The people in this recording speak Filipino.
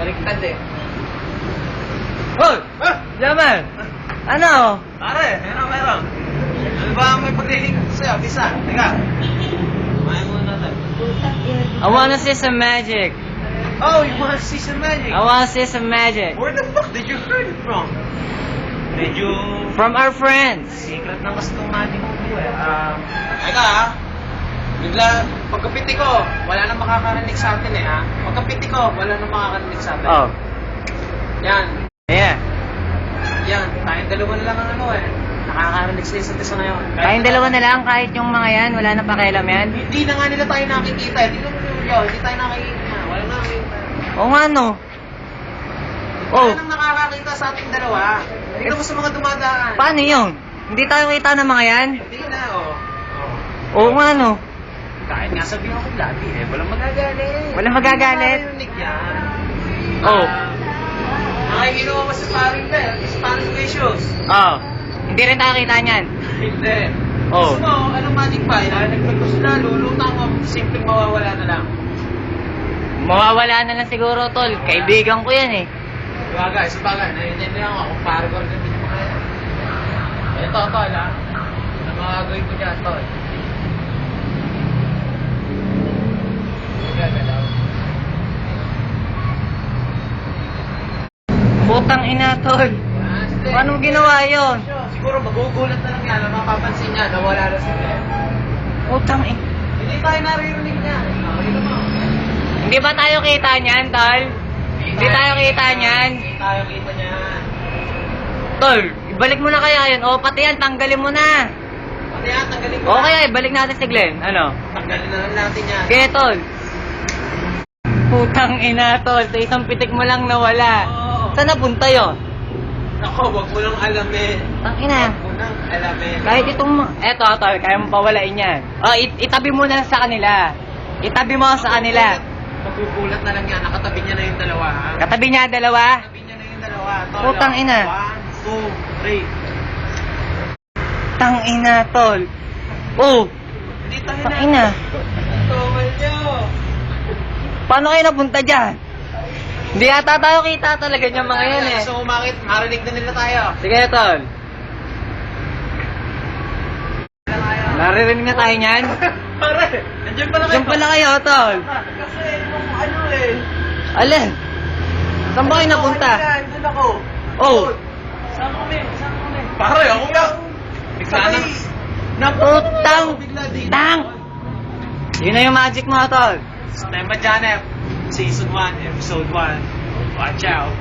Baliktad eh. Hoy! Yaman! Ano? Pare, meron. Ano ba may paglilink sa'yo? Bisa, teka. Kumain muna natin. I wanna see some magic. Oh, you wanna see some magic? I wanna see some magic. Where the fuck did you heard it from? Medyo... From our friends. Secret na mas itong magic mo eh. Teka bigla, pagkapiti ko, wala nang makakarinig sa atin eh ha. Pagkapiti ko, wala nang makakarinig sa atin. Oh. Yan. Yeah. Yan, tayong dalawa na lang ang ano eh. Nakakarinig sa isa't isa ngayon. Kayong dalawa na lang, kahit yung mga yan, wala na pakialam yan. Hindi na nga nila tayo nakikita eh. Hindi tayo nakikita. Wala na nakikita. Oo nga no. Oh. Wala nang nakakakita sa ating dalawa. Dito mo sa mga dumadaan. Paano yun? Hindi tayo kita ng mga yan? Hindi na oh. Oo nga no. Kahit nga sabihin ako lagi eh. Walang magagalit. Walang magagalit? Hindi na yan. Oh. Nakikinuha mo sa paring bell. Sa paring vicious. Oh. Hindi rin tayo kita niyan. Hindi. Oh. Gusto mo, anong magic pa? Ilalaglag ko sila, lulutang mo, simpleng mawawala na lang. Mawawala na lang siguro, tol. Kaibigan ko yan eh. Sa bagay, naiintindihan ko kung pare ko rin hindi mo kaya. Ito, tol, ha? Ano mga gawin ko dyan, tol? Putang ina, tol. Paano mo ginawa yun? Siguro magugulat na lang yan, ang mapapansin niya, nawala na sila. Putang ina. Hindi tayo naririnig niya. Hindi ba tayo kita niyan, tol? Hindi tayo kita niyan. Hindi tayo kita niyan. Tol, ibalik mo na kaya yun. O, pati yan, tanggalin mo na. Pati yan, tanggalin ko O na. kaya, ibalik natin si Glenn. Ano? Tanggalin na lang natin yan. Kaya, tol. Putang ina, tol. Sa isang pitik mo lang nawala. Oo. Saan napunta yun? Ako, wag mo nang alamin. Tang ina. Wag mo nang alamin. Kahit itong... Eto, tol, kaya mo pawalain yan. O, itabi mo na sa kanila. Itabi mo sa kanila. Magugulat na lang yan. Nakatabi niya na yung dalawa, ha? Katabi niya, dalawa. Katabi niya na yung dalawa. Tol, Putang ina. 1, 2, 3. Tang ina, tol. Oh, Hindi tayo tang ina. Tumal niyo. Paano kayo napunta dyan? Hindi yata tayo kita talaga niyan mga yan eh. So, marinig na nila tayo. Sige, tol. Naririnig na tayo niyan? Pare, nandiyan pala kayo. Saan pala kayo, tol? Kasi nung ano eh. Alin? Saan ba kayo napunta? Doon ako. Oh. Saan kami? Pare, ako nga. Bigla na. Putang. Bigla din. Tang. Yun na yung magic mo, tol. Stemma Janep, Season 1, Episode 1. Watch out.